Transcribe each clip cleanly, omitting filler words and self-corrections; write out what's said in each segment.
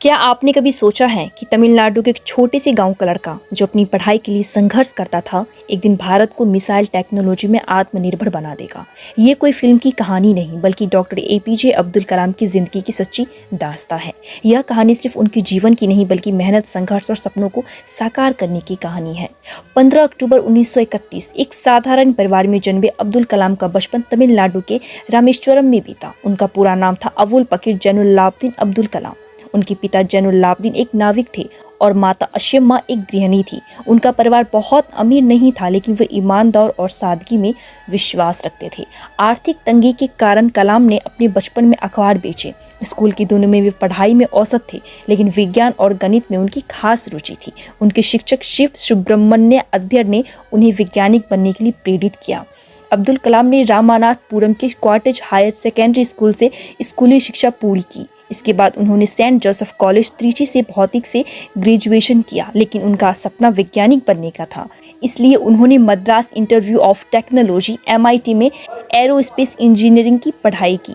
क्या आपने कभी सोचा है कि तमिलनाडु के एक छोटे से गांव का लड़का जो अपनी पढ़ाई के लिए संघर्ष करता था, एक दिन भारत को मिसाइल टेक्नोलॉजी में आत्मनिर्भर बना देगा। ये कोई फिल्म की कहानी नहीं, बल्कि डॉक्टर एपीजे अब्दुल कलाम की जिंदगी की सच्ची दास्तां है। यह कहानी सिर्फ उनके जीवन की नहीं, बल्कि मेहनत, संघर्ष और सपनों को साकार करने की कहानी है। 15 अक्टूबर 1931 एक साधारण परिवार में जन्मे अब्दुल कलाम का बचपन तमिलनाडु के रामेश्वरम में बीता। उनका पूरा नाम था अवुल पकीर जैनुलाब्दीन अब्दुल कलाम। उनके पिता जैनुलाब्दीन एक नाविक थे और माता अशम्मा एक गृहिणी थी। उनका परिवार बहुत अमीर नहीं था, लेकिन वे ईमानदार और सादगी में विश्वास रखते थे। आर्थिक तंगी के कारण कलाम ने अपने बचपन में अखबार बेचे। स्कूल की दिनों में वे पढ़ाई में औसत थे, लेकिन विज्ञान और गणित में उनकी खास रुचि थी। उनके शिक्षक शिव सुब्रमण्य अय्यर ने उन्हें वैज्ञानिक बनने के लिए प्रेरित किया। अब्दुल कलाम ने रामानाथपुरम के क्वार्टेज हायर सेकेंडरी स्कूल से स्कूली शिक्षा पूरी की। इसके बाद उन्होंने सेंट जोसेफ कॉलेज त्रिची से भौतिक से ग्रेजुएशन किया, लेकिन उनका सपना वैज्ञानिक बनने का था। इसलिए उन्होंने Madras institute of technology MIT में एरोस्पेस इंजीनियरिंग की पढ़ाई की।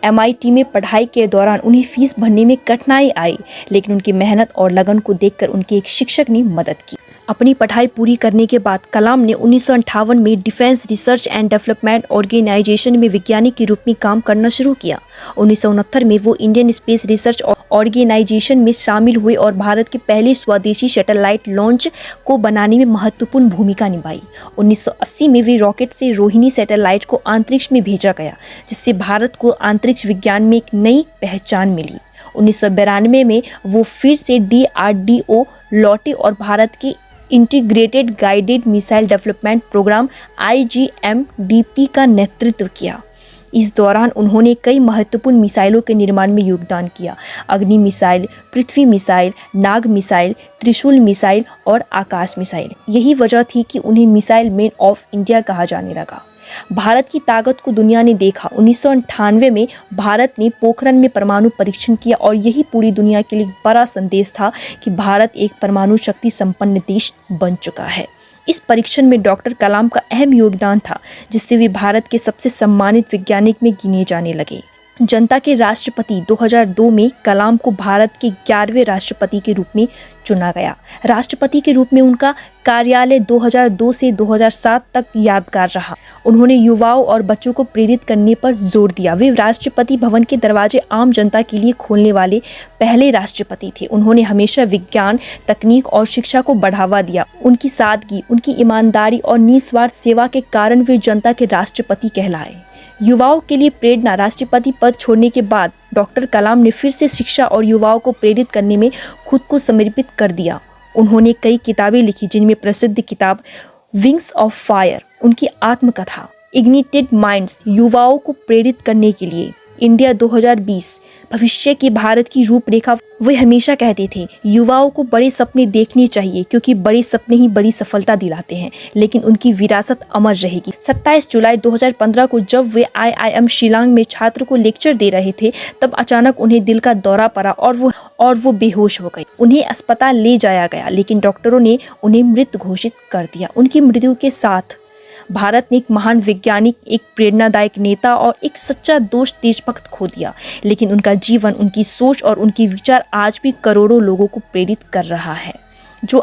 MIT में पढ़ाई के दौरान उन्हें फीस भरने में कठिनाई आई, लेकिन उनकी मेहनत और लगन को देखकर उनके एक शिक्षक ने मदद की। अपनी पढ़ाई पूरी करने के बाद कलाम ने 1958 में defence research and development organisation में वैज्ञानिक के रूप में काम करना शुरू किया। 1969 में वो इंडियन स्पेस रिसर्च ऑर्गेनाइजेशन में शामिल हुए और भारत के पहले स्वदेशी सैटेलाइट लॉन्च को बनाने में महत्वपूर्ण भूमिका निभाई। 1980 में वे रॉकेट से रोहिणी सैटेलाइट को अंतरिक्ष में भेजा गया, जिससे भारत को अंतरिक्ष विज्ञान में एक नई पहचान मिली। 1992 में वो फिर से DRDO लौटे और भारत के integrated guided missile development programme IGMDP का नेतृत्व किया। इस दौरान उन्होंने कई महत्वपूर्ण मिसाइलों के निर्माण में योगदान किया। अग्नि मिसाइल, पृथ्वी मिसाइल, नाग मिसाइल, त्रिशूल मिसाइल और आकाश मिसाइल। यही वजह थी कि उन्हें मिसाइल मैन ऑफ इंडिया कहा जाने लगा। भारत की ताकत को दुनिया ने देखा। 1998 में भारत ने पोखरण में परमाणु परीक्षण किया और यही पूरी दुनिया के लिए एक बड़ा संदेश था कि भारत एक परमाणु शक्ति संपन्न देश बन चुका है। इस परीक्षण में डॉक्टर कलाम का अहम योगदान था, जिससे वे भारत के सबसे सम्मानित वैज्ञानिक में गिने जाने लगे। जनता के राष्ट्रपति 2002 में कलाम को भारत के 11वें राष्ट्रपति के रूप में चुना गया। राष्ट्रपति के रूप में उनका कार्यालय 2002 से 2007 तक यादगार रहा। उन्होंने युवाओं और बच्चों को प्रेरित करने पर जोर दिया। वे राष्ट्रपति भवन के दरवाजे आम जनता के लिए खोलने वाले पहले राष्ट्रपति थे। उन्होंने हमेशा विज्ञान, तकनीक और शिक्षा को बढ़ावा दिया। उनकी सादगी, उनकी ईमानदारी और निस्वार्थ सेवा के कारण वे जनता के राष्ट्रपति कहलाए। युवाओं के लिए प्रेरणा। राष्ट्रपति पद छोड़ने के बाद डॉक्टर कलाम ने फिर से शिक्षा और युवाओं को प्रेरित करने में खुद को समर्पित कर दिया। उन्होंने कई किताबें लिखी, जिनमें प्रसिद्ध किताब विंग्स ऑफ फायर, उनकी आत्मकथा, इग्निटेड माइंड्स, युवाओं को प्रेरित करने के लिए, इंडिया 2020, भविष्य की भारत की रूपरेखा। वे हमेशा कहते थे, युवाओं को बड़े सपने देखने चाहिए, क्योंकि बड़े सपने ही बड़ी सफलता दिलाते हैं, लेकिन उनकी विरासत अमर रहेगी। 27 जुलाई 2015 को जब वे IIM शिलांग में छात्र को लेक्चर दे रहे थे, तब अचानक उन्हें दिल का दौरा पड़ा और वो बेहोश हो गए। उन्हें अस्पताल ले जाया गया, लेकिन डॉक्टरों ने उन्हें मृत घोषित कर दिया। उनकी मृत्यु के साथ भारत ने एक महान वैज्ञानिक, एक प्रेरणादायक नेता और एक सच्चा देशभक्त खो दिया, लेकिन उनका जीवन, उनकी सोच और उनके विचार आज भी करोड़ों लोगों को प्रेरित कर रहा है, जो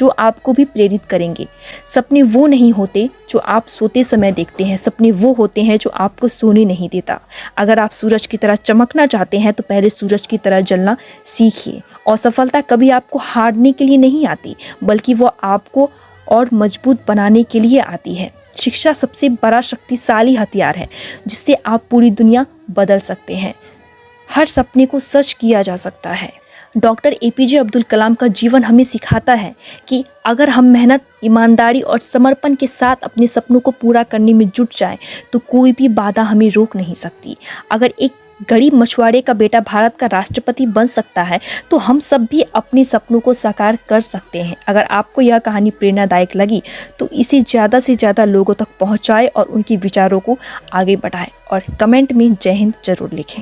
आपको भी प्रेरित करेंगे। सपने वो नहीं होते जो आप सोते समय देखते हैं, सपने वो होते हैं जो आपको सोने नहीं देता। अगर आप सूरज की तरह चमकना चाहते हैं, तो पहले सूरज की तरह जलना सीखिए। और सफलता कभी आपको हारने के लिए नहीं आती, बल्कि वो आपको और मजबूत बनाने के लिए आती है। शिक्षा सबसे बड़ा शक्तिशाली हथियार है, जिससे आप पूरी दुनिया बदल सकते हैं। हर सपने को सच किया जा सकता है। डॉक्टर एपीजे अब्दुल कलाम का जीवन हमें सिखाता है कि अगर हम मेहनत, ईमानदारी और समर्पण के साथ अपने सपनों को पूरा करने में जुट जाएं, तो कोई भी बाधा हमें रोक नहीं सकती। अगर एक गरीब मछुआरे का बेटा भारत का राष्ट्रपति बन सकता है, तो हम सब भी अपने सपनों को साकार कर सकते हैं। अगर आपको यह कहानी प्रेरणादायक लगी, तो इसे ज़्यादा से ज़्यादा लोगों तक पहुंचाएं और उनके विचारों को आगे बढ़ाएं और कमेंट में जय हिंद जरूर लिखें।